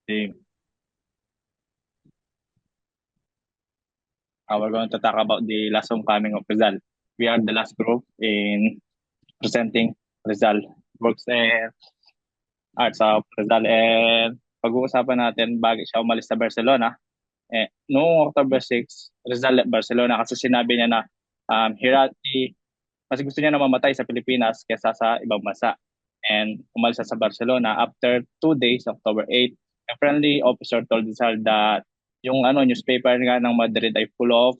the we're going to talk about the last homecoming of Rizal. We are the last group in presenting Rizal works and arts of Rizal. And pag-uusapan natin bago siya umalis sa Barcelona. Noong October 6, Rizal left Barcelona kasi sinabi niya na Hirati, mas gusto niya na mamatay sa Pilipinas kaysa sa ibang bansa. And umalis siya sa Barcelona after 2 days, October 8. A friendly officer told Rizal that yung newspaper nga ng Madrid ay full of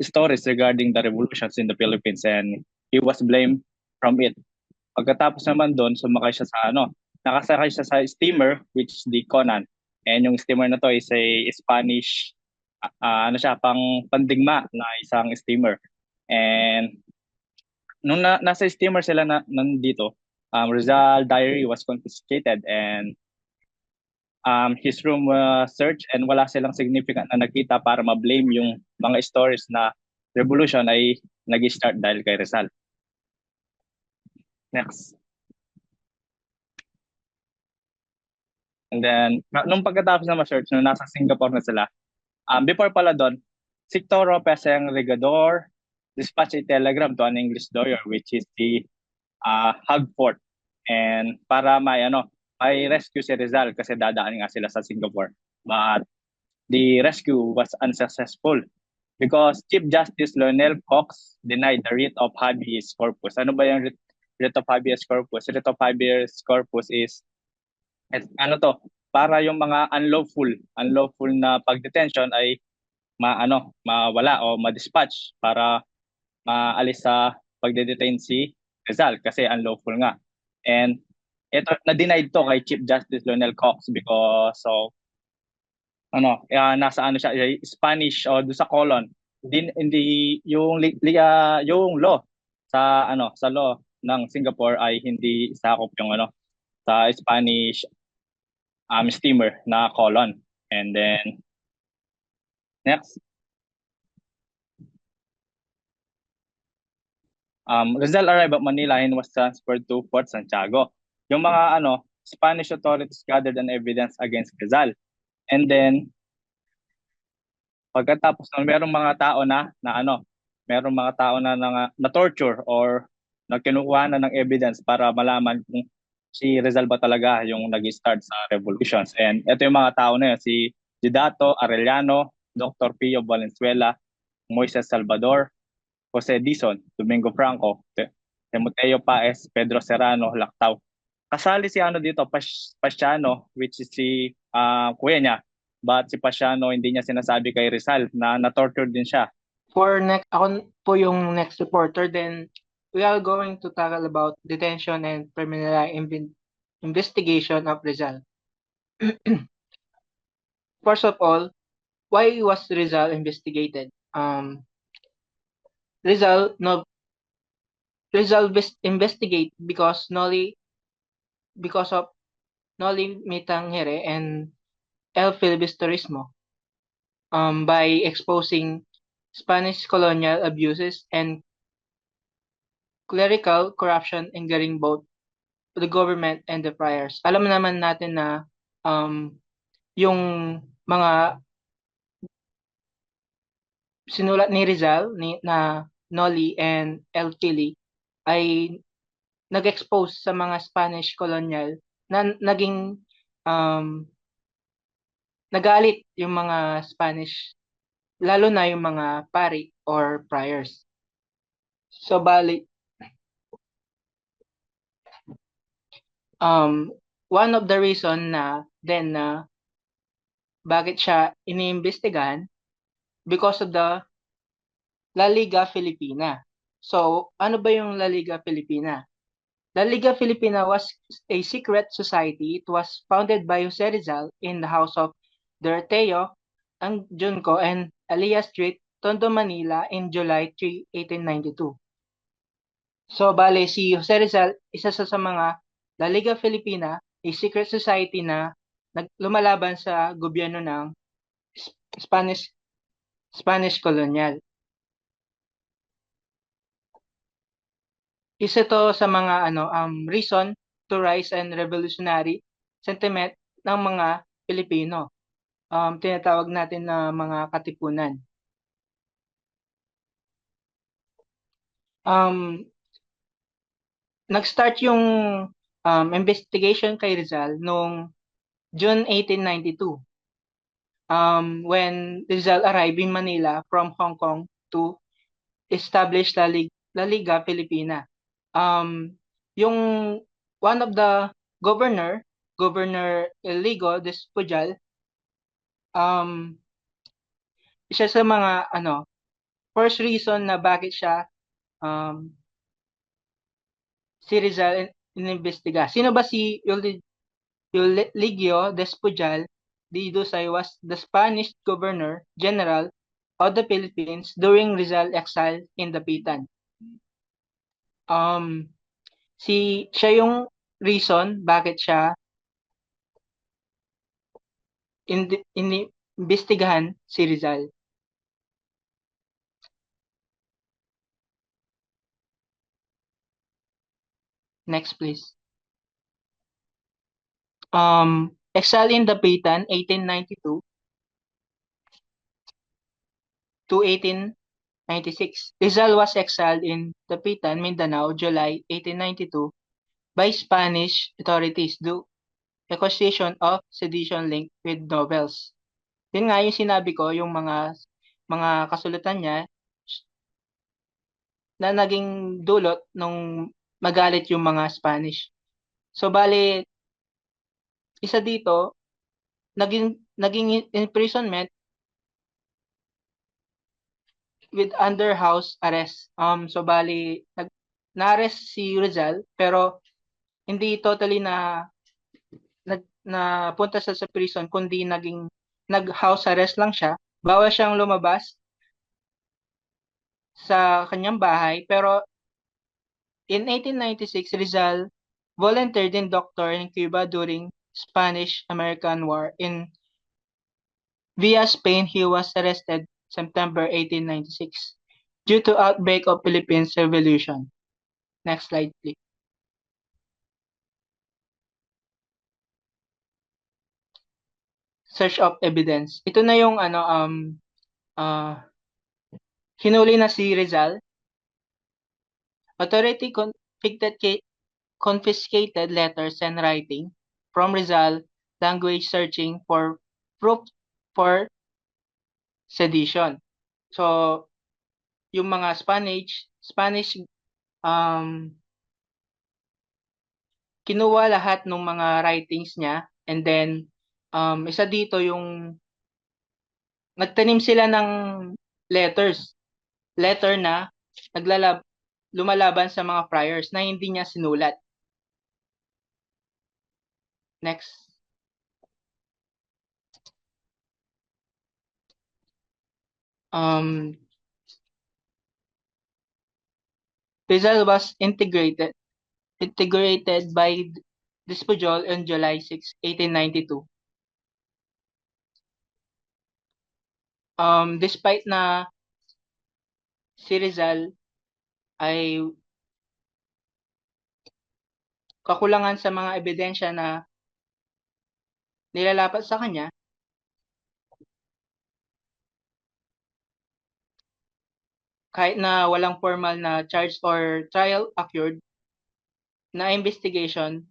stories regarding the revolutions in the Philippines and he was blamed from it. Pagkatapos naman doon, sumakay siya sa nakasakay siya sa steamer which is the Conan. And yung steamer na to is a Spanish siya pang pandigma na isang steamer. And nung nasa steamer sila nandito, Rizal diary was confiscated and his room was searched and wala silang significant na nakita para ma-blame yung mga stories na revolution ay nag-start dahil kay Rizal. Next. And then, nung pagkatapos na ma-search, nung nasa Singapore na sila, before pala doon, si Toro Peseng Regador dispatched a telegram to an English lawyer which is the Hagfort. And para may rescue si Rizal kasi dadaan nga sila sa Singapore. But the rescue was unsuccessful because Chief Justice Lionel Cox denied the writ of habeas corpus. Ano ba yung writ of habeas corpus? Writ of habeas corpus is para yung mga unlawful na pagdetention ay mawala o ma-dispatch para maalis sa pagde-detain si Rizal kasi unlawful nga. And ito na-denied to kay Chief Justice Lionel Cox because of nasa siya Spanish o do sa colon hindi yung law sa law ng Singapore ay hindi sakop yung sa Spanish steamer na colon. And then next, Rizal arrived at Manila and was transferred to Fort Santiago. Yung mga Spanish authorities gathered an evidence against Rizal. And then pagkatapos nun, merong mga tao merong mga tao na torture or na kinukuha na ng evidence para malaman kung si Rizal ba talaga yung nag-start sa revolutions. And ito yung mga tao na yun, si Didato Arellano, Dr. Pio Valenzuela, Moises Salvador, Jose Dizon, Domingo Franco, Timoteo Paez, Pedro Serrano, Lactau. Kasali si dito, Pasiano, which is si kuya niya. But si Pasiano, hindi niya sinasabi kay Rizal na na-torture din siya. Ako po yung next reporter, then we are going to tackle about detention and preliminary investigation of Rizal. First of all, why was Rizal investigated? Rizal investigate because of Noli Me Tangere and El Filibusterismo by exposing Spanish colonial abuses and clerical corruption angering both the government and the friars. Alam naman natin na yung mga sinulat ni Rizal na Noli and El Fili ay nag-expose sa mga Spanish colonial na naging nagalit yung mga Spanish, lalo na yung mga pari or friars. So bali, one of the reason na bakit siya iniimbestigahan because of the La Liga Filipina. So, ano ba yung La Liga Filipina? La Liga Filipina was a secret society. It was founded by Jose Rizal in the house of Doroteo Junco and Elias Street, Tondo, Manila in July 3, 1892. So, bale, si Jose Rizal, isa sa mga La Liga Filipina, a secret society na lumalaban sa gobyerno ng Spanish colonial. Isa to sa mga reason to rise and revolutionary sentiment ng mga Pilipino. Tinatawag natin na mga katipunan. Um, Nag-start yung investigation kay Rizal noong June 1892, when Rizal arrived in Manila from Hong Kong to establish La Liga Filipina. Yung one of the Governor Eligo Despujal, um, isa sa mga first reason na bakit siya um, si Rizal inimbestiga. Sino ba si Euligio Despujal de Dusay was the Spanish Governor General of the Philippines during Rizal exile in Dapitan. Siya yung reason bakit siya inimbestigahan si Rizal. Next, please. Exile in Dapitan, 1892 to 1896. Rizal was exiled in Dapitan, Mindanao, July 1892 by Spanish authorities due accusation of sedition linked with novels. Yun nga yung sinabi ko, yung mga kasulatan niya na naging dulot nung magalit yung mga Spanish. So bali isa dito, naging imprisonment with under house arrest. So bali na-arrest si Rizal pero hindi totally na punta sa prison, kundi nag-house arrest lang siya. Bawal siyang lumabas sa kanyang bahay, pero in 1896 Rizal volunteered in doctor in Cuba during Spanish-American War. In via Spain, he was arrested September 1896 due to outbreak of Philippines Revolution. Next slide, please. Search of evidence. Ito na yung hinuli na si Rizal. Authority confiscated letters and writing from Rizal language searching for proof for sedition. So, yung mga Spanish kinuha lahat ng mga writings niya, and then isa dito yung nagtanim sila ng letter na lumalaban sa mga friars na hindi niya sinulat. Next. Rizal was integrated by Despujol on July 6, 1892. Despite na si Rizal ay kakulangan sa mga ebidensya na nilalapat sa kanya, kahit na walang formal na charge or trial occurred na investigation,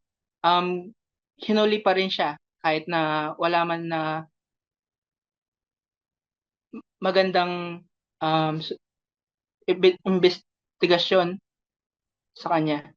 hinuli pa rin siya kahit na wala man na magandang investigasyon sa kanya.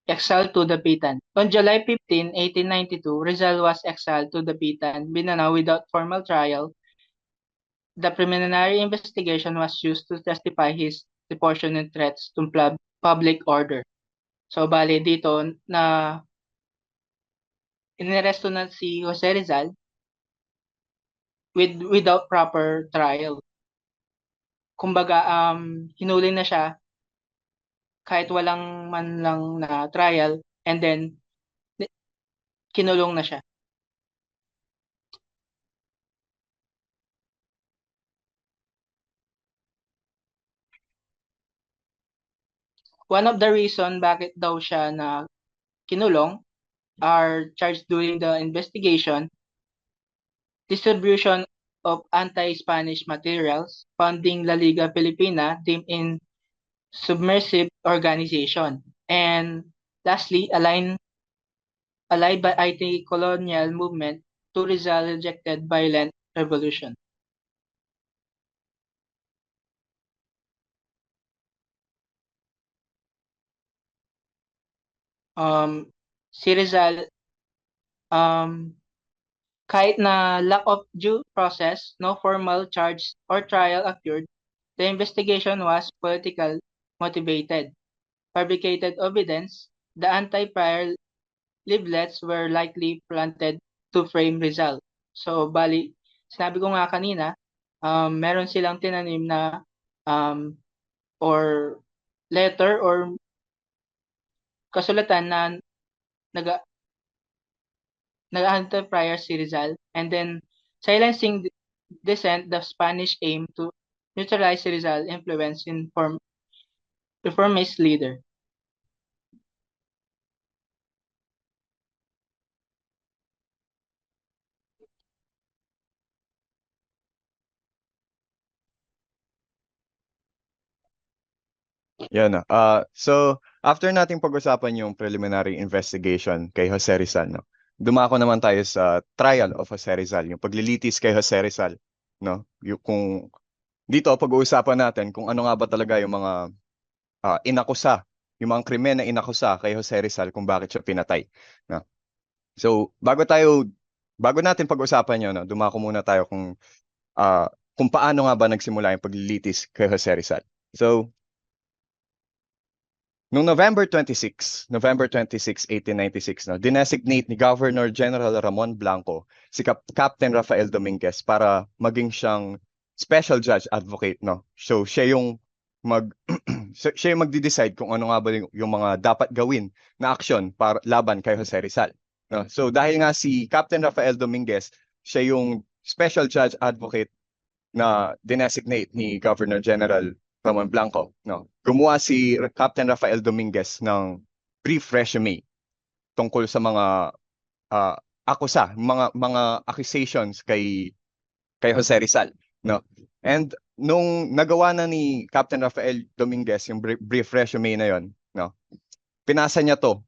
Exiled to Dapitan. On July 15, 1892, Rizal was exiled to Dapitan, Mindanao without formal trial. The preliminary investigation was used to justify his deportation and threats to public order. So, bali dito na iniresto na si Jose Rizal without proper trial. Kumbaga, hinuli na siya kahit walang man lang na trial, and then kinulong na siya. one of the reason bakit daw siya na kinulong are charged during the investigation, distribution of anti-Spanish materials, funding La Liga Filipina deemed in subversive organization, and lastly, allied by anti-colonial movement to Rizal rejected violent revolution. Si Rizal, kahit na lack of due process, no formal charge or trial occurred, the investigation was political motivated. Fabricated evidence, the anti-prior leaflets were likely planted to frame Rizal. So, bali, sinabi ko nga kanina, meron silang tinanim na um, or letter or kasulatan na nag nag-anti-prior si Rizal, and then silencing dissent, the Spanish aim to neutralize si Rizal influence in reformist leader. Yan. So, after nating pag-usapan yung preliminary investigation kay Jose Rizal, no? Dumako naman tayo sa trial of Jose Rizal, yung paglilitis kay Jose Rizal, no? Kung dito pag-uusapan natin kung ano nga ba talaga yung mga inakusa, yung mga krimen na inakusa kay Jose Rizal kung bakit siya pinatay, no? So, bago natin pag-usapan 'yon, no? Dumako muna tayo kung paano nga ba nagsimula yung paglilitis kay Jose Rizal. So, noong November 26, 1896, no, dinesignate ni Governor General Ramon Blanco si Captain Rafael Dominguez para maging siyang special judge advocate, no. So siya yung siya yung magde-decide kung ano nga ba yung mga dapat gawin na aksyon para laban kay Jose Rizal, no. So dahil nga si Captain Rafael Dominguez, siya yung special judge advocate na dinesignate ni Governor General Ramon Blanco, no. Gumawa si Captain Rafael Dominguez ng brief resume tungkol sa mga mga accusations kay Jose Rizal, no. And nung nagawa na ni Captain Rafael Dominguez yung brief resume na yon, no. Pinasa niya to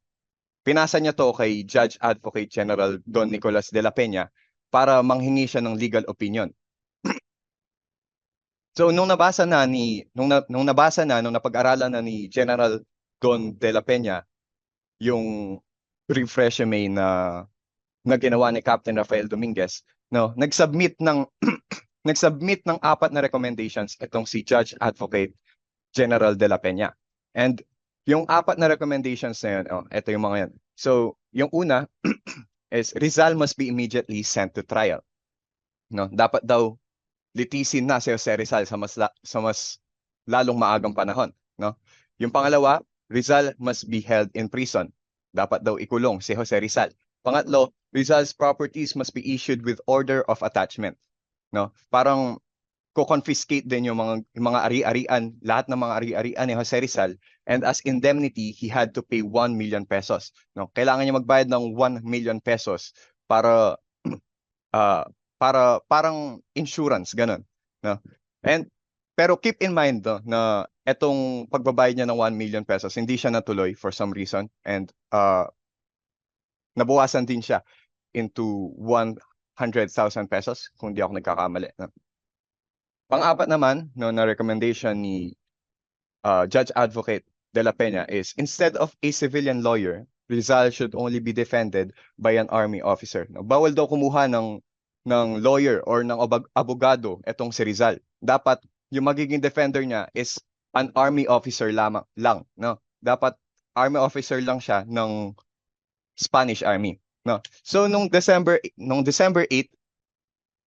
kay Judge Advocate General Don Nicolas de la Peña para manghingi siya ng legal opinion. So nung napag-aralan na ni General Don de la Peña yung brief resume na ginawa ni Captain Rafael Dominguez, no, nagsubmit ng nagsubmit ng 4 na recommendations itong si Judge Advocate General de la Peña. And yung 4 na recommendations na yun, ito yung mga yan. So, yung una is Rizal must be immediately sent to trial. No, dapat daw litisin na si Jose Rizal sa mas lalong maagang panahon, no? Yung pangalawa, Rizal must be held in prison. Dapat daw ikulong si Jose Rizal. Pangatlo, Rizal's properties must be issued with order of attachment, no? Parang ko-confiscate din yung mga ari-arian, lahat ng mga ari-arian ni Jose Rizal, and as indemnity, he had to pay 1 million pesos, no? Kailangan niya magbayad ng 1 million pesos para parang insurance, ganun, no? Pero keep in mind, no, na etong pagbabayad niya ng 1 million pesos, hindi siya natuloy for some reason, and nabawasan din siya into 100,000 pesos kung di ako nagkakamali, no? Pang-apat naman, no, na recommendation ni Judge Advocate de la Peña is instead of a civilian lawyer, Rizal should only be defended by an army officer, no? Bawal daw kumuha ng lawyer or ng abogado etong si Rizal. Dapat yung magiging defender niya is an army officer lang, no? Dapat army officer lang siya ng Spanish Army, no? So nung December 8,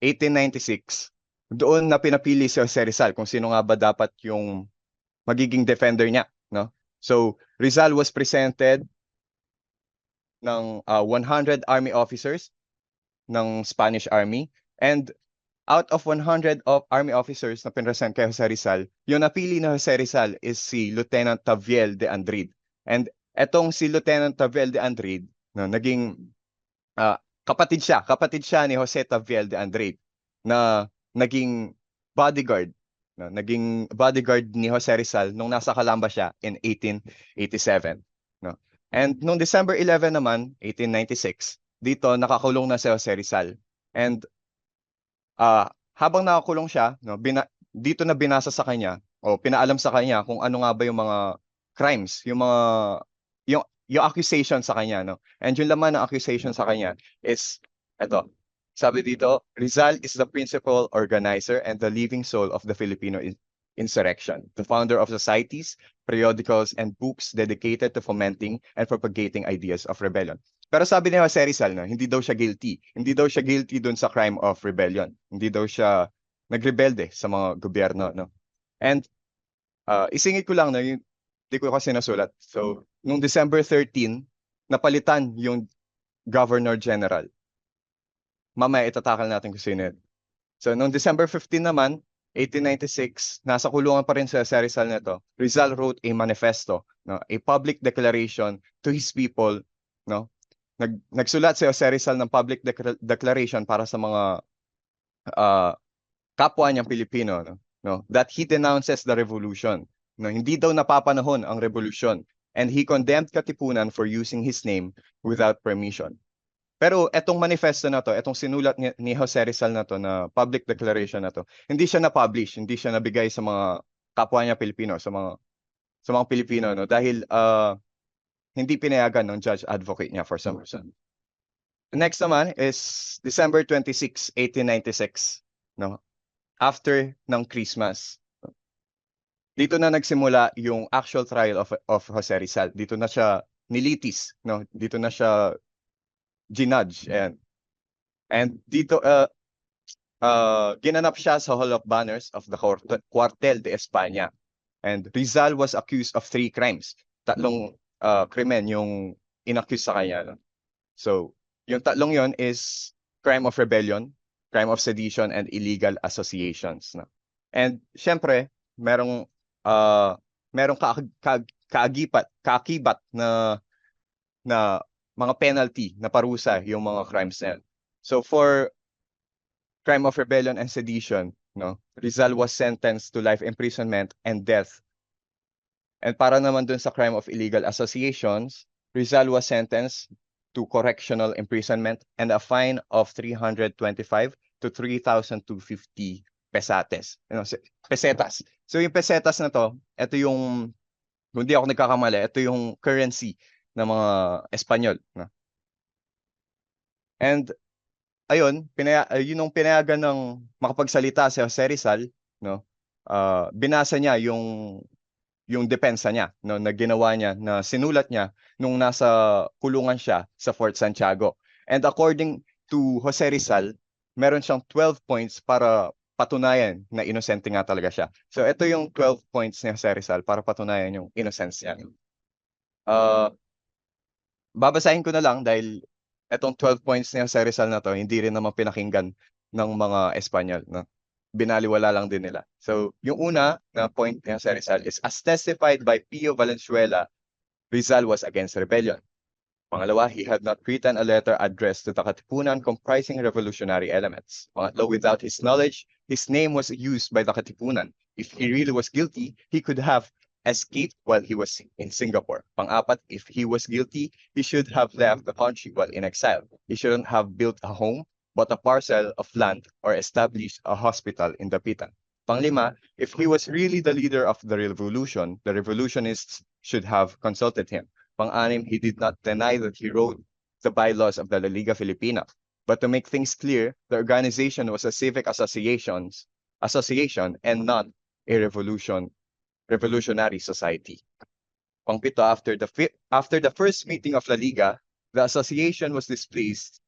1896, doon na pinapili si Jose Rizal kung sino nga ba dapat yung magiging defender niya, no? So Rizal was presented ng 100 army officers ng Spanish Army, and out of 100 of army officers na pinresent kay Jose Rizal, yung napili na Jose Rizal is si Lieutenant Taviel de Andrid. And etong si Lieutenant Taviel de Andrid, no, naging kapatid siya ni Jose Taviel de Andrid na naging bodyguard, no, naging bodyguard ni Jose Rizal nung nasa Calamba siya in 1887, no. And nung December 11 naman, 1896, dito nakakulong na si Jose Rizal. And habang nakakulong siya, no, dito na binasa sa kanya o pinaalam sa kanya kung ano nga ba yung mga crimes, yung accusation sa kanya, no. And yung laman ng accusation sa kanya is eto. Sabi dito, Rizal is the principal organizer and the living soul of the Filipino insurrection, the founder of societies, periodicals, and books dedicated to fomenting and propagating ideas of rebellion. Pero sabi ni Jose Rizal, no, hindi daw siya guilty. Hindi daw siya guilty dun sa crime of rebellion. Hindi daw siya nagrebelde sa mga gobyerno, no. And isingit ko lang, no, hindi ko kasi nasulat. So, nung December 13, napalitan yung Governor General. Mamaya itatakal natin kung sino yun. So, nung December 15 naman, 1896, nasa kulungan pa rin sa Rizal nito. Rizal wrote a manifesto, no, a public declaration to his people, no. Nagsulat si Jose Rizal ng public declaration para sa mga kapwa niyang Pilipino, no, that he denounces the revolution. No, hindi daw napapanahon ang revolution, and he condemned Katipunan for using his name without permission. Pero etong manifesto na to, etong sinulat ni Jose Rizal na to, na public declaration na to, hindi siya na-publish, hindi siya nabigay sa mga kapwa niya Pilipino, sa mga Pilipino, no, dahil hindi pinayagan ng judge advocate niya for some reason. Next naman is December 26, 1896, no, after ng Christmas. Dito na nagsimula yung actual trial of Jose Rizal. Dito na siya nilitis, no? Dito na siya ginudge. And dito ginanap siya sa Hall of Banners of the Cuartel de España. And Rizal was accused of 3 crimes. 3 krimen yung inaccuse sa kanya, no? So, yung 3 yon is crime of rebellion, crime of sedition, and illegal associations, no? And syempre, merong kaakibat na mga penalty na parusa yung mga crimes na yan. So for crime of rebellion and sedition, no, Rizal was sentenced to life imprisonment and death. And para naman dun sa crime of illegal associations, Rizal was sentenced to correctional imprisonment and a fine of 325 to 3,250 pesetas. Pesetas. So yung pesetas na to, ito yung, kung di ako nagkakamali, ito yung currency ng mga Espanyol, no? And ayun, yun yung pinayagan ng makapagsalita si Jose Rizal, no? Binasa niya yung depensa niya, no, na ginawa niya, na sinulat niya nung nasa kulungan siya sa Fort Santiago. And according to Jose Rizal, meron siyang 12 points para patunayan na inosente nga talaga siya. So ito yung 12 points ni Jose Rizal para patunayan yung innocence niya. Babasahin ko na lang dahil etong 12 points ni Jose Rizal na to, hindi rin naman pinakinggan ng mga Espanyol, no? Binaliwala lang din nila. So, yung una na point ni Jose Rizal is, as testified by Pio Valenzuela, Rizal was against rebellion. Pangalawa, he had not written a letter addressed to the Katipunan comprising revolutionary elements. Pangatlo, without his knowledge, his name was used by the Katipunan. If he really was guilty, he could have escaped while he was in Singapore. Pang-apat, if he was guilty, he should have left the country while in exile. He shouldn't have built a home, bought a parcel of land, or established a hospital in Dapitan. Panglima, if he was really the leader of the revolutionists should have consulted him. Pang-anim, he did not deny that he wrote the bylaws of the La Liga Filipina. But to make things clear, the organization was a civic association and not a revolutionary society. Pang-pito, after the first meeting of La Liga, the association was displaced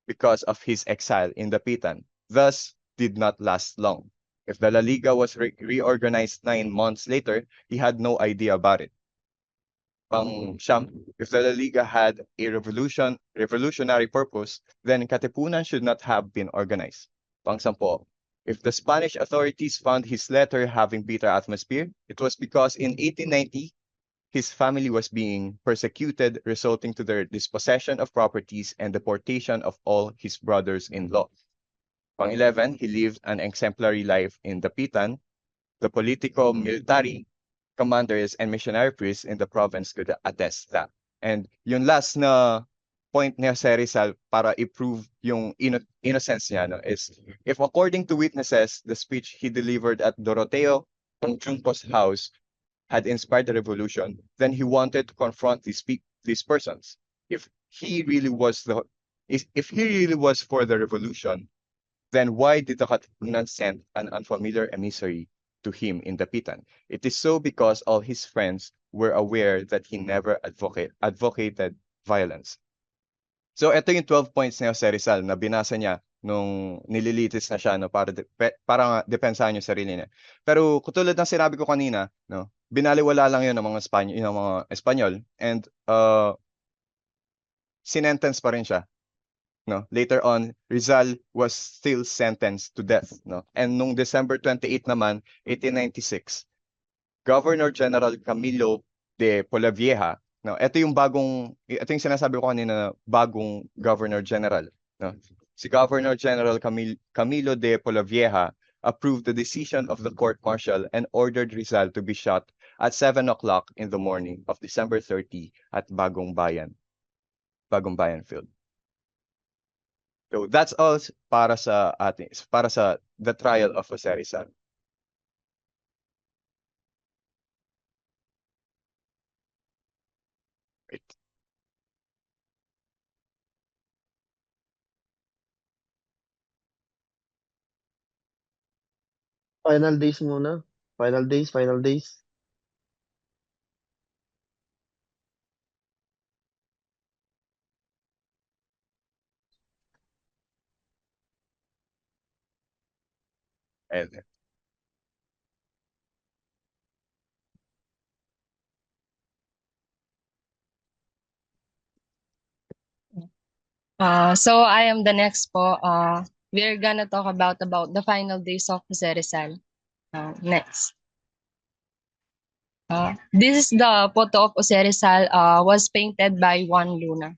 because of his exile in Dapitan, thus did not last long. If the La Liga was reorganized 9 months later, he had no idea about it. Pang-siyam, if the La Liga had a revolutionary purpose, then Katipunan should not have been organized. Pang-sampo, If the Spanish authorities found his letter having bitter atmosphere, it was because in 1890, his family was being persecuted, resulting to their dispossession of properties and deportation of all his brothers-in-law. On 11, he lived an exemplary life in Dapitan. The politico-military commanders and missionary priests in the province could attest that. And yung last na point niya sa Rizal para i-prove yung innocence niya is, if according to witnesses, the speech he delivered at Doroteo Junco's house had inspired the revolution, then he wanted to confront these persons. If he really was for the revolution, then why did the Katipunan send an unfamiliar emissary to him in Dapitan? It is so because all his friends were aware that he never advocated violence. So ito yung 12 points ni Jose Rizal na binasa niya nung nililitis na siya no, para depensahan yung sarili niya. Pero katulad ng sinabi ko kanina, no, binaliwala lang yun ng mga Espanyol and sinentence pa rin siya. No, later on, Rizal was still sentenced to death. No, and nung December 28 naman, 1896, Governor General Camilo de Polavieja, no, ito yung sinasabi ko kanina na bagong Governor General. No, si Governor General Camilo de Polavieja approved the decision of the court-martial and ordered Rizal to be shot at 7 o'clock in the morning of December 30 at Bagong Bayan Field. So that's all para sa the trial of Jose Rizal. Wait. Final days muna. Final days. And So I am the next po. We're gonna talk about the final days of Jose Rizal. Next. This is the photo of Jose Rizal, was painted by Juan Luna.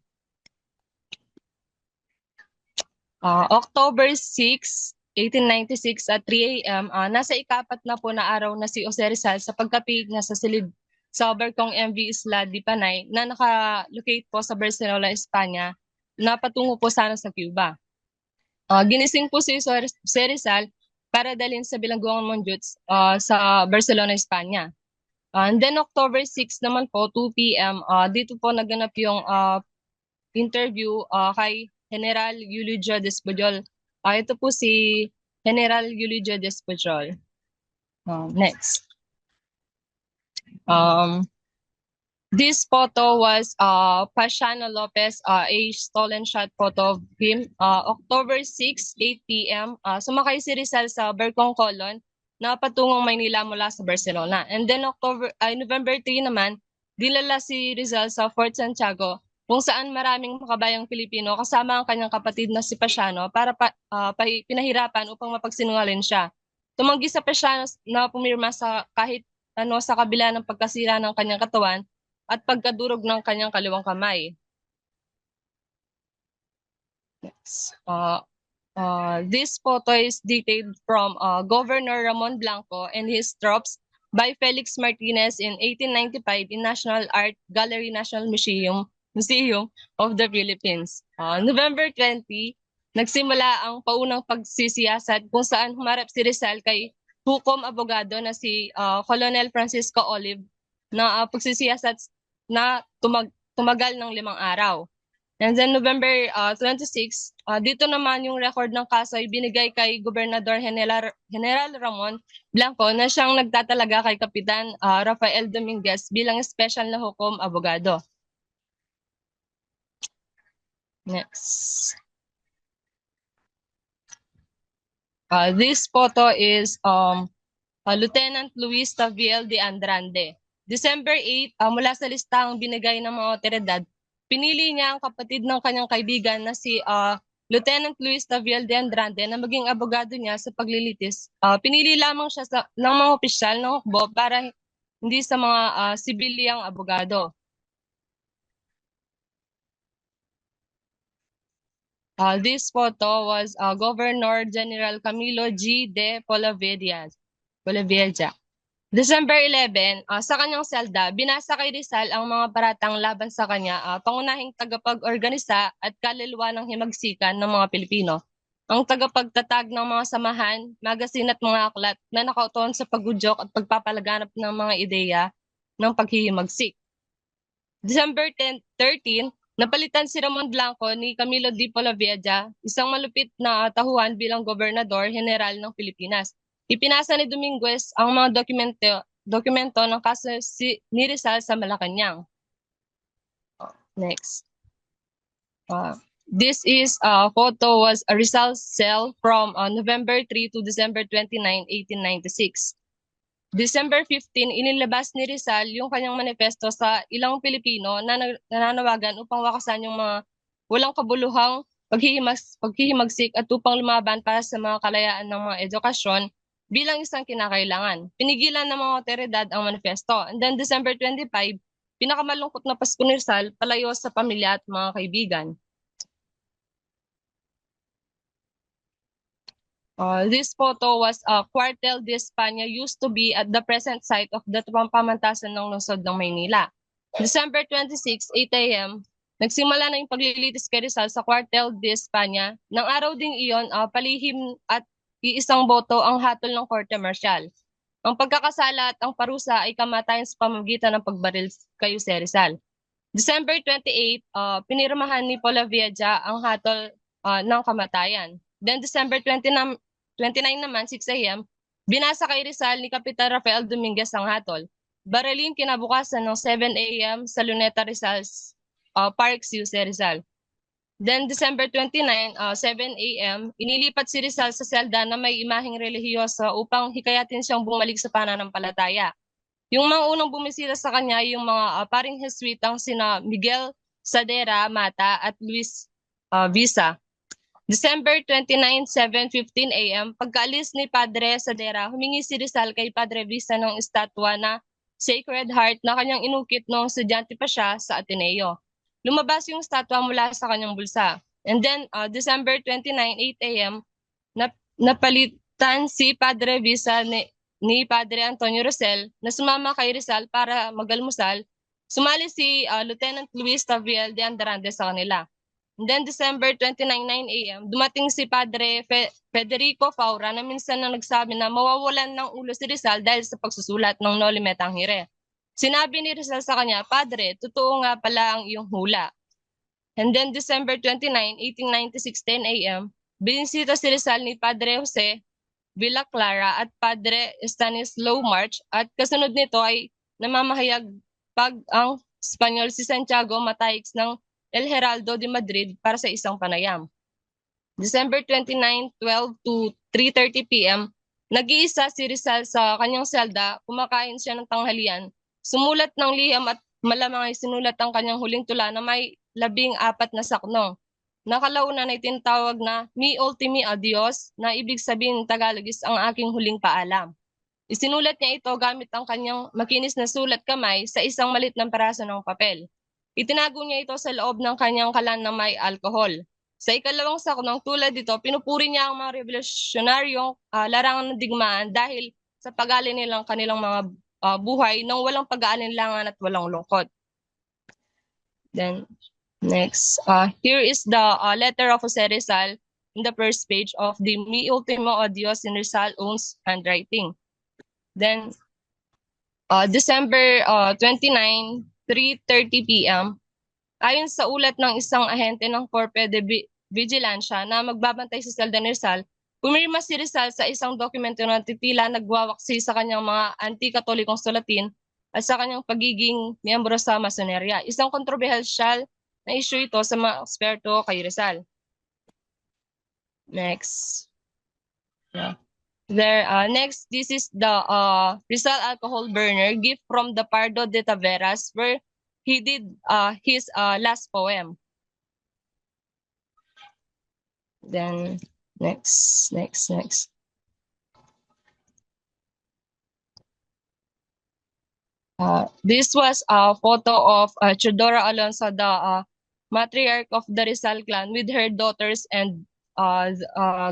October 6, 1896 at 3 a.m., nasa ikapat na po na araw na si Jose Rizal sa pagkapig niya sa silid sa barkong MV Isla de Panay na naka-locate po sa Barcelona, Espanya, na patungo po sana sa Cuba. Ginising po si Jose Rizal para dalhin sa bilangguang Monjutes sa Barcelona, Espanya. And then October 6 naman po, 2 p.m., dito po naganap yung interview kay General Eulogio Despujol. Ito po si General Eulogio Despujol. Next. This photo was Pasiano Lopez, a stolen shot photo of him. October 6, 8 p.m., sumakay si Rizal sa Barkong Colon na patungong Maynila mula sa Barcelona. And then November 3 naman, dinala si Rizal sa Fort Santiago, kung saan maraming makabayang Pilipino kasama ang kanyang kapatid na si Pasiano para pinahirapan upang mapagsinungaling siya. Tumanggi sa Pasiano na pumirma sa kahit sa kabila ng pagkasira ng kanyang katawan at pagkadurog ng kanyang kaliwang kamay. Next. This photo is dated from Governor Ramon Blanco and his troops by Felix Martinez in 1895 in National Art Gallery, National Museum of the Philippines. November 20, nagsimula ang paunang pagsisiyasat kung saan humarap si Rizal kay hukom abogado na si Colonel Francisco Olive na pagsisiyasat na tumagal ng 5 araw. And then November 26, dito naman yung record ng kaso ay binigay kay Gobernador General Ramon Blanco na siyang nagtatalaga kay Kapitan Rafael Dominguez bilang special na hukom abogado. Next. This photo is Lieutenant Luis Taviel de Andrade. December 8, mula sa listang binigay ng mga otoridad, pinili niya ang kapatid ng kanyang kaibigan na si Lieutenant Luis Taviel de Andrade na maging abogado niya sa paglilitis. Pinili lamang siya ng mga opisyal ng hukbo para hindi sa mga sibilyang abogado. This photo was Governor General Camilo G. de Polavieja. December 11, sa kanyang selda, binasa kay Rizal ang mga paratang laban sa kanya, pangunahing tagapag-organisa at kaluluwa ng himagsikan ng mga Pilipino, ang tagapagtatag ng mga samahan, magasin at mga aklat na nakautuon sa paggudyok at pagpapalaganap ng mga ideya ng paghihimagsik. December 13, napalitan si Ramon Blanco ni Camilo D. Polavieja, isang malupit na tauhan bilang gobernador general ng Pilipinas. Ipinasa ni Dominguez ang mga dokumento ng kaso ni Rizal sa Malacanang. Next. This is photo was a Rizal's cell from November 3 to December 29, 1896. December 15, inilabas ni Rizal yung kanyang manifesto sa ilang Pilipino na nananawagan upang wakasan yung mga walang kabuluhang paghihimagsik at upang lumaban para sa mga kalayaan ng mga edukasyon bilang isang kinakailangan. Pinigilan ng mga otoridad ang manifesto. And then December 25, pinakamalungkot na Pasko ni Rizal, palayo sa pamilya at mga kaibigan. This photo was Cuartel de España used to be at the present site of the pamantasan ng lungsod ng Maynila. December 26, 8 a.m., nagsimula na yung paglilitis kay Rizal sa Cuartel de España. Nang araw ding iyon, palihim at iisang boto ang hatol ng Korte Marcial. Ang pagkakasala at ang parusa ay kamatayan sa pamamagitan ng pagbaril kay Jose Rizal. December 28, pinirmahan ni Polavieja ang hatol ng kamatayan. Then December 29 naman, 6 a.m., binasa kay Rizal ni Kapitan Rafael Dominguez ang hatol. Barilin kinabukasan ng 7 a.m. sa Luneta Rizal's Park si Jose Rizal. Then December 29, 7 a.m., inilipat si Rizal sa selda na may imaheng relihiyoso upang hikayatin siyang bumalik sa pananampalataya. Yung mga unang bumisita sa kanya, yung mga paring Jesuitang sina Miguel Sadera Mata at Luis Visa. December 29, 7:15 a.m., pagkaalis ni Padre Sadera, humingi si Rizal kay Padre Visa ng estatwa na Sacred Heart na kanyang inukit noong estudyante pa siya sa Ateneo. Lumabas yung estatwa mula sa kanyang bulsa. And then, December 29, 8 a.m., napalitan si Padre Visa ni Padre Antonio Rosel na sumama kay Rizal para magalmusal. Sumali si Lieutenant Luis Taviel de Andrade sa kanila. And then December 29, 9 a.m., dumating si Padre Federico Faura na minsan na nagsabi na mawawalan ng ulo si Rizal dahil sa pagsusulat ng Noli Me Tangere. Sinabi ni Rizal sa kanya, Padre, totoo nga pala ang iyong hula. And then December 29, 1896, 10 a.m., binisita si Rizal ni Padre Jose Villa Clara at Padre Stanislao March at kasunod nito ay namamahayag pag ang Espanyol si Santiago Mataix ng El Heraldo de Madrid para sa isang panayam. December 29, 12 to 3:30 p.m., nag-iisa si Rizal sa kanyang selda, kumakain siya ng tanghalian, sumulat ng liham at malamang ay sinulat ang kanyang huling tula na may 14 na saknong. Nakalaunan ay tinatawag na Mi Ultimi Adios na ibig sabihin Tagalog is ang aking huling paalam. Isinulat niya ito gamit ang kanyang makinis na sulat kamay sa isang maliit na peraso ng papel. Itinago niya ito sa loob ng kanyang kalan na may alkohol. Sa ikalawang saknong tulad dito, pinupuri niya ang mga revolusyonaryong larangan ng digmaan dahil sa pag-alin nilang kanilang mga buhay nang walang pag-aalinlangan at walang lungkot. Then, next. Here is the letter of Jose Rizal in the first page of the Mi Ultimo Adios in Rizal Owns handwriting. Then, December 29, 3:30 p.m., ayon sa ulat ng isang ahente ng Corpe de Vigilancia na magbabantay sa selda ni Rizal, pumirma si Rizal sa isang dokumento na titila nagwawaksi sa kanyang mga anti-katolikong sulatin at sa kanyang pagiging miyembro sa masonerya. Isang kontrobersyal na issue ito sa mga eksperto kay Rizal. Next. Yeah. Next, this is the Rizal alcohol burner gift from the Pardo de Taveras where he did his last poem. Then next. This was a photo of Teodora Alonso, the matriarch of the Rizal clan, with her daughters and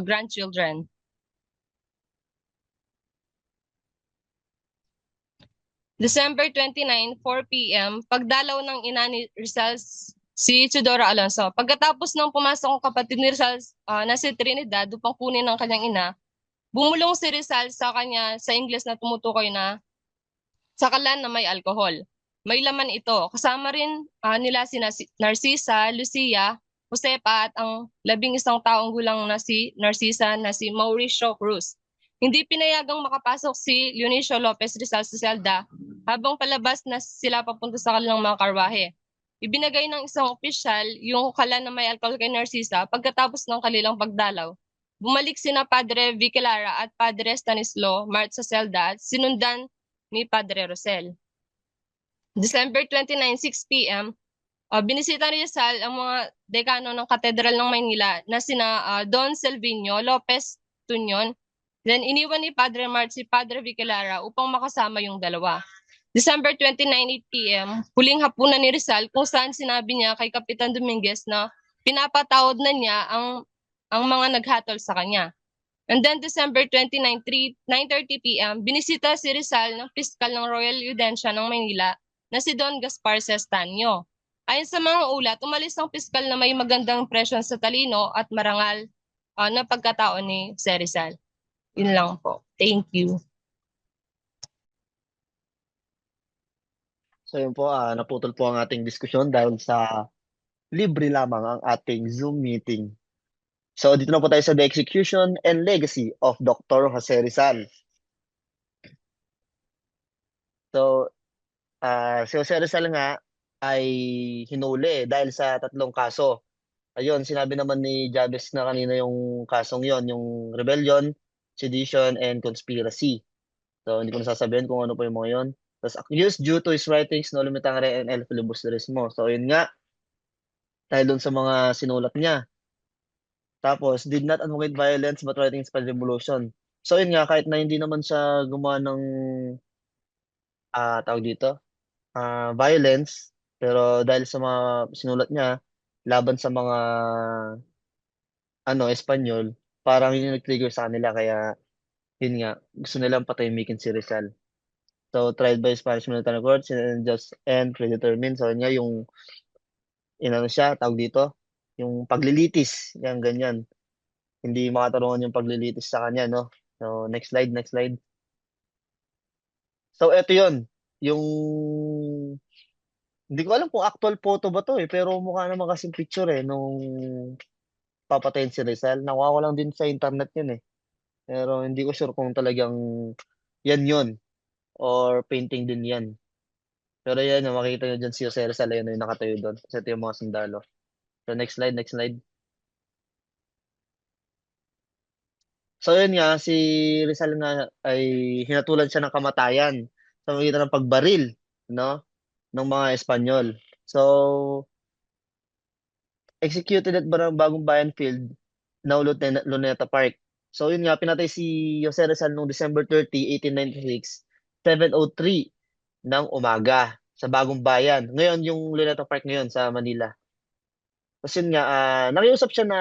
grandchildren. December 29, 4 p.m., pagdalaw ng ina ni Rizal si Teodora Alonso. Pagkatapos ng pumasok ang kapatid ni Rizal na si Trinidad upang kunin ang kanyang ina, bumulong si Rizal sa kanya sa Ingles na tumutukoy na sakalan na may alkohol. May laman ito. Kasama rin nila si Narcisa, Lucia, Josepa at ang 11 taong gulang na si Narcisa na si Mauricio Cruz. Hindi pinayagang makapasok si Leonicio Lopez Rizal sa selda habang palabas na sila papunta sa kanilang mga karwahe. Ibinagay ng isang opisyal yung kalan na may alcohol kay Narcisa pagkatapos ng kanilang pagdalaw. Bumalik sina Padre Vicky Lara at Padre Stanislao Mart sa selda at sinundan ni Padre Rosel. December 29, 6 p.m., binisita ni Rizal ang mga dekano ng Katedral ng Maynila na sina Don Silvino Lopez Tuñon. Then iniwan ni Padre Mart si Padre Vicky Lara upang makasama yung dalawa. December 29, 8 p.m., huling hapunan ni Rizal kung saan sinabi niya kay Kapitan Dominguez na pinapatawad na niya ang mga naghatol sa kanya. And then December 29, 9:30 p.m., binisita si Rizal ng piskal ng Royal Audiencia ng Maynila na si Don Gaspar Sestanio. Ayon sa mga ulat, umalis ang piskal na may magandang impresyon sa talino at marangal na pagkatao ni si Rizal. Yun lang po. Thank you. So yun po, naputol po ang ating diskusyon dahil sa libre lamang ang ating Zoom meeting. So dito na po tayo sa The Execution and Legacy of Dr. Jose Rizal. So, si Jose Rizal nga ay hinuli dahil sa 3 kaso. Ayun, sinabi naman ni Jabez na kanina yung kasong yon, yung rebellion, sedition, and conspiracy. So, hindi ko nasasabihin kung ano po yung mga yon. Tapos, accused due to his writings, no limitangre and el filibusterismo. So, yun nga, dahil dun sa mga sinulat niya. Tapos, did not advocate violence but writings for revolution. So, yun nga, kahit na hindi naman siya gumawa ng, tawag dito, violence, pero dahil sa mga sinulat niya, laban sa mga Espanyol, parang yun yung nag-trigger sa kanila kaya yun nga, gusto nilang patahimikin si Rizal. So, tried by Spanish military courts and just and predetermined. So, yun nga yung siya, tawag dito, yung paglilitis, yan, ganyan. Hindi makatarungan yung paglilitis sa kanya, no? So, next slide. So, eto yun. Yung, hindi ko alam kung actual photo ba to pero mukha naman kasing picture nung papatayin si Rizal. Nakuha ko lang din sa internet yun Pero hindi ko sure kung talagang yan yun or painting din yan. Pero yan, makikita nyo dyan si Jose Rizal, yun yung nakatayo doon. Kasi ito yung mga sundalo. So next slide. So yun nga, si Rizal nga ay hinatulan siya ng kamatayan sa magitan ng pagbaril, no? Ng mga Espanyol. So, executed at Bagong Bayan Field, now Luneta Park. So yun nga, pinatay si Jose Rizal noong December 30, 1896, 7:03 ng umaga sa Bagong Bayan. Ngayon, yung Luneta Park ngayon sa Manila. Tapos yun nga, nakiusap siya na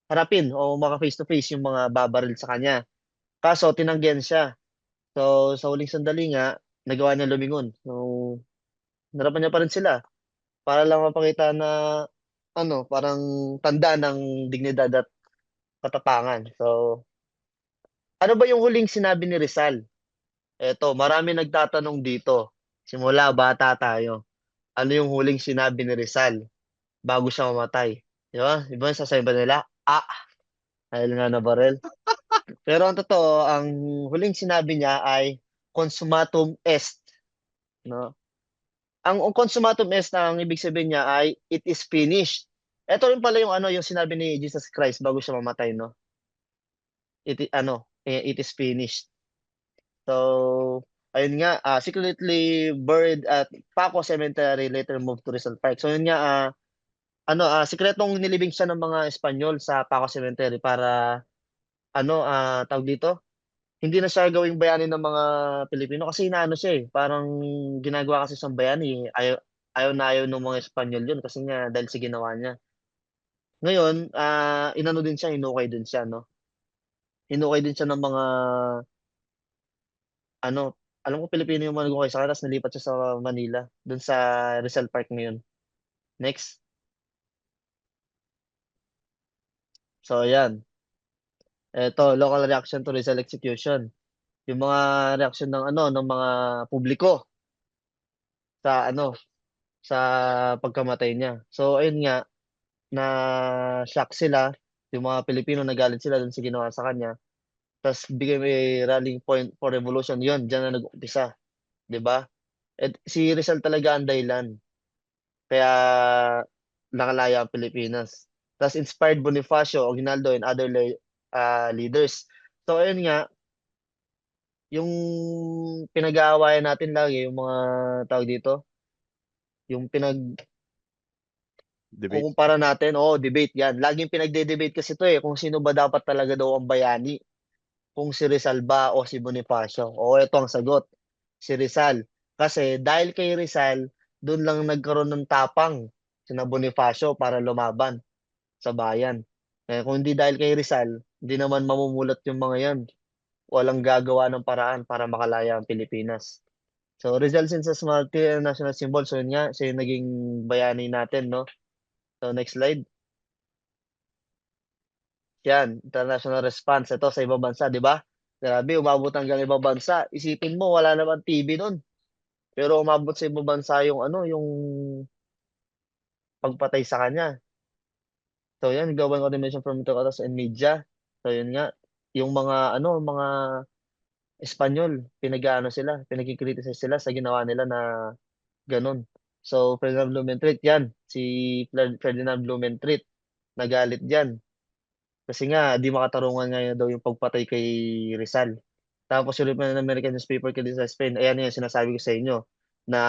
harapin o maka face to face yung mga babaril sa kanya. Kaso, tinanggihan siya. So, sa huling sandali nga, nagawa niya lumingon. So, narapan niya pa rin sila para lang mapakita na parang tanda ng dignidad at katapangan. So, ano ba yung huling sinabi ni Rizal? Eto, marami nagtatanong dito. Simula bata tayo. Ano yung huling sinabi ni Rizal bago siya mamatay? Di ba? Iba yung sasabihin nila, dahil nga na barel. Pero ang totoo, ang huling sinabi niya ay consumatum est. No? Ang consumatum est na ang ibig sabihin niya ay it is finished. Ito rin pala yung yung sinabi ni Jesus Christ bago siya mamatay, no? It is finished. So, ayun nga, secretly buried at Paco Cemetery, later moved to Rizal Park. So, yun nga, sikretong nilibing siya ng mga Espanyol sa Paco Cemetery para tawag dito, hindi na siya gawing bayani ng mga Pilipino kasi inaano siya eh. Parang ginagawa kasi siyang bayani. Ayaw na ayaw ng mga Espanyol yun kasi nga dahil sa ginawa niya. Ngayon, inano din siya, hinukay din siya, no? Hinukay din siya ng mga, ano, alam ko Pilipino yung mga nagukay sa kanya, tapos nalipat siya sa Manila, dun sa Rizal Park ngayon. Next. So, ayan. Ito, local reaction to Rizal execution. Yung mga reaction ng mga publiko sa sa pagkamatay niya. So ayun nga na shock sila, yung mga Pilipino nagalit sila dun sa ginawa sa kanya. Tapos bigay may rallying point for revolution. Yun, diyan na nag-umpisa, 'di ba? At si Rizal talaga ang dahilan. Kaya nakalaya ang Pilipinas. Tapos inspired Bonifacio, Aguinaldo and other leaders. So ayun nga, yung pinag-aawayan natin lagi yung mga tawag dito, yung Debate. kukumpara natin, debate yan. Laging pinagde-debate kasi ito eh, kung sino ba dapat talaga daw ang bayani. Kung si Rizal ba o si Bonifacio. O ito ang sagot, si Rizal. Kasi dahil kay Rizal, doon lang nagkaroon ng tapang sina Bonifacio para lumaban sa bayan. Kung hindi dahil kay Rizal, hindi naman mamumulat yung mga yan. Walang gagawa ng paraan para makalaya ang Pilipinas. So Rizal since as multi-national symbol, so yun nga, siya yung naging bayani natin, no? So next slide. Yan, international response. Ito sa ibang bansa, di ba? Grabe, umabot hanggang ibang bansa. Isipin mo, wala naman TV nun. Pero umabot sa ibang bansa yung yung pagpatay sa kanya. So yan, gawin automation from Tokatas and media. So yun nga, yung mga Espanyol, pinag-criticize sila sa ginawa nila na ganun. So Ferdinand Blumentritt, yan, si Ferdinand Blumentritt, nagalit diyan. Kasi nga, di makatarungan nga daw yung pagpatay kay Rizal. Tapos yung American newspaper kay sa Spain, ayan yung sinasabi ko sa inyo, na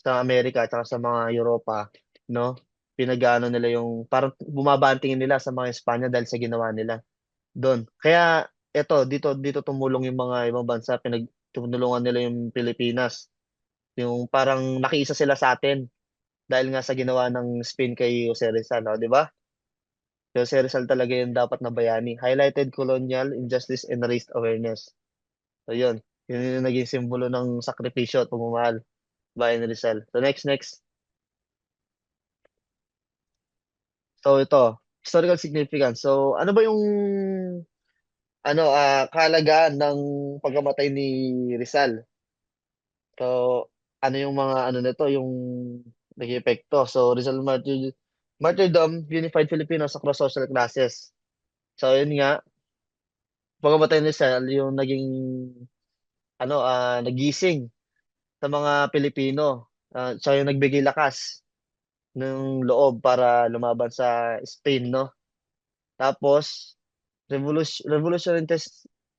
sa Amerika at sa mga Europa, no? Pinagano nila yung, parang bumabantingin nila sa mga Espanya dahil sa ginawa nila doon. Kaya, dito tumulong yung mga ibang bansa, pinagtulungan nila yung Pilipinas. Yung parang nakiisa sila sa atin dahil nga sa ginawa ng Spain kay Jose Rizal, no? Di ba? Jose Rizal talaga yung dapat na bayani. Highlighted colonial injustice and raised awareness. So yun. Yun yung naging simbolo ng sakripisyo at pagmamahal. Bayan ni Rizal. So next. So ito, historical significance. So ano ba yung kahalagahan ng pagkamatay ni Rizal? So ano yung mga nito, yung naging epekto. So Rizal martyrdom unified Filipinos across social classes. So yun nga, pagkamatay ni Rizal yung naging nagising sa mga Pilipino. Siya yung nagbigay lakas ng loob para lumaban sa Spain, no? Tapos, Revolution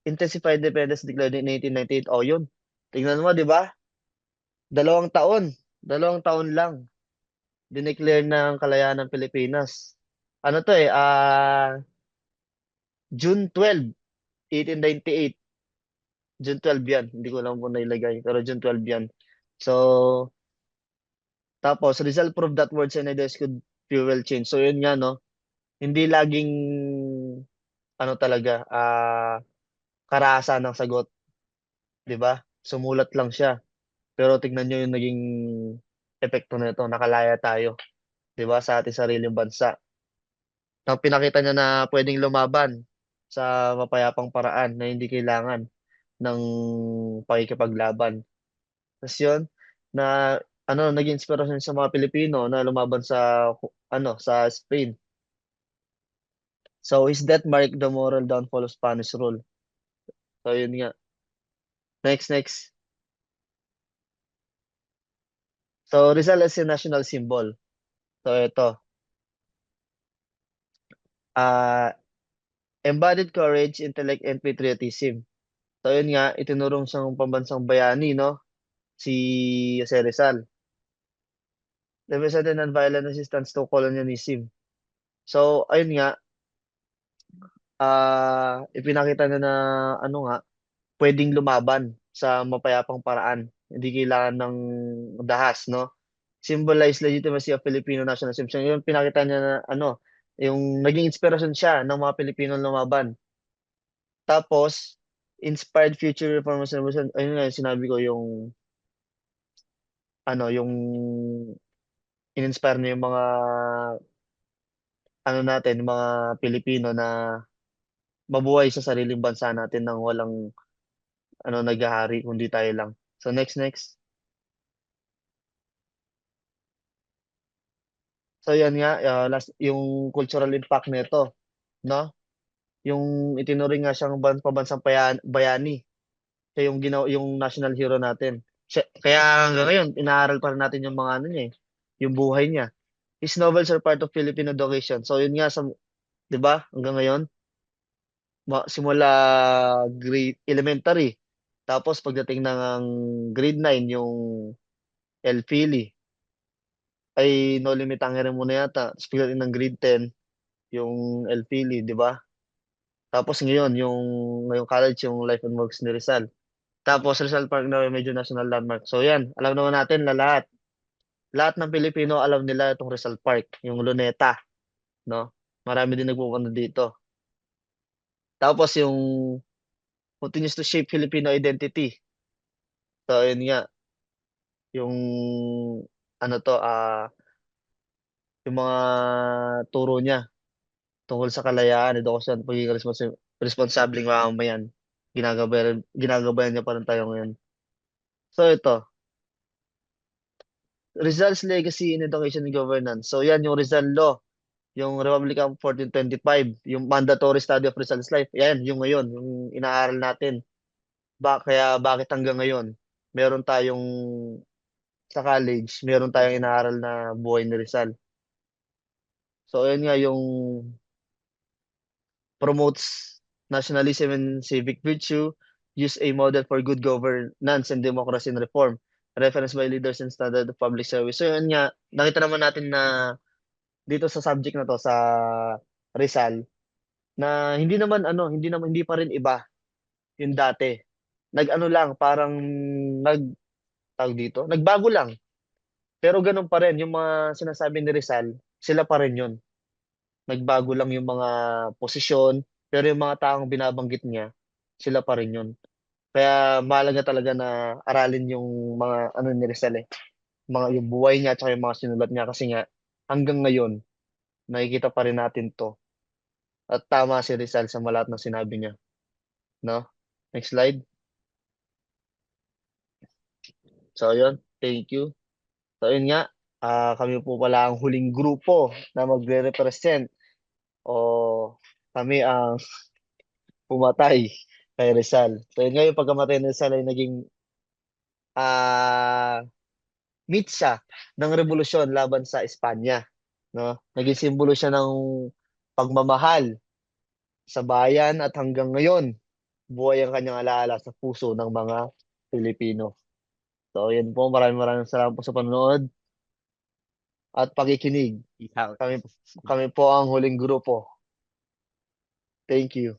Intensified Independence declared in 1898. Oh, yun. Tingnan mo, di ba? 2 taon. 2 taon lang. Dineclare ng kalayaan ng Pilipinas. Ano to eh? June 12, 1898. June 12 yan. Hindi ko lang kung nailagay. Pero June 12 yan. So, tapos, Rizal proved that words and ideas could fuel change. So, yun nga, no? Hindi laging, talaga, karahasan ng sagot, di ba? Sumulat lang siya. Pero tignan nyo yung naging epekto nito. Nakalaya tayo, di ba? Sa ating sariling bansa. Nang pinakita niya na pwedeng lumaban sa mapayapang paraan na hindi kailangan ng pakikipaglaban. Tapos yun, na naging inspirasyon sa mga Pilipino na lumaban sa Spain. So his death marked the moral downfall of Spanish rule. So yun nga. Next. So Rizal is a national symbol. So ito, uh, embodied courage, intellect, and patriotism. So yun nga, itinurong siyang pambansang bayani, no? Si Jose Rizal. represented nonviolent resistance to colonialism. So, ayun nga, ipinakita na ano nga, pwedeng lumaban sa mapayapang paraan. Hindi kailangan ng dahas, no? Symbolize legitimacy of Filipino nationalism. So, yun pinakita niya na yung naging inspirasyon siya ng mga Pilipino lumaban. Tapos, inspired future reformers and revolution. Ayun nga, yung sinabi ko yung in-inspire niya yung mga natin, mga Pilipino na mabuhay sa sariling bansa natin nang walang naghahari kundi tayo lang. So next. So yan nga, last yung cultural impact nito, no? Yung itinuring nga siyang pabansang bayani. Siya yung national hero natin. Kaya hanggang ngayon, inaaral pa rin natin yung mga niya, yung buhay niya. His novels are part of Philippine education. So yun nga 'di ba? Hanggang ngayon, simula grade elementary. Tapos pagdating ng grade 9 yung Philly ay No Limit Tangere muna yata. Tapos pagdating ng grade 10 yung Philly, 'di ba? Tapos ngayon yung ngayong college yung Life and Works ni Rizal. Tapos Rizal Park na medyo national landmark. So yan, alam naman natin lahat. Lahat ng Pilipino alam nila itong Rizal Park, yung Luneta, no? Marami din nagpupunta dito. Tapos yung continues to shape Filipino identity. So yun nga, yung yung mga turo niya tungkol sa kalayaan, edukasyon, pagiging responsableng mamamayan. Ginagabayan niya pa rin tayo ngayon. So ito, Rizal's legacy in education and governance. So yan yung Rizal Law, yung Republic Act of 1425, yung mandatory study of Rizal's life. Yan, yung ngayon, yung inaaral natin. Kaya bakit hanggang ngayon, meron tayong sa college, meron tayong inaaral na buhay ni Rizal. So ayun nga yung promotes nationalism and civic virtue, use a model for good governance and democracy and reform, reference by leaders and standard of public service. So yun nga, nakita naman natin na dito sa subject na to sa Rizal na hindi pa rin iba yung dati. Nag-ano lang, parang tawag dito, nagbago lang. Pero ganun pa rin yung mga sinasabi ni Rizal, sila pa rin yun. Nagbago lang yung mga posisyon, pero yung mga taong binabanggit niya, sila pa rin yun. Kaya mahalaga talaga na aralin yung mga ni Rizal yung buhay niya at yung mga sinulat niya kasi nga hanggang ngayon nakikita pa rin natin to. At tama si Rizal sa lahat ng sinabi niya, no? Next slide. So yun, thank you. So yun nga, kami po pala ang huling grupo na magre-represent o kami ang pumatay kay Rizal. So yun nga yung pagkamatay ni Rizal ay naging ah meet siya ng revolusyon laban sa Espanya, no? Naging simbolo siya ng pagmamahal sa bayan at hanggang ngayon buhay ang kanyang alaala sa puso ng mga Pilipino. So yun po, maraming salamat po sa panonood at pakikinig. Ihaw. Kami po ang huling grupo. Thank you.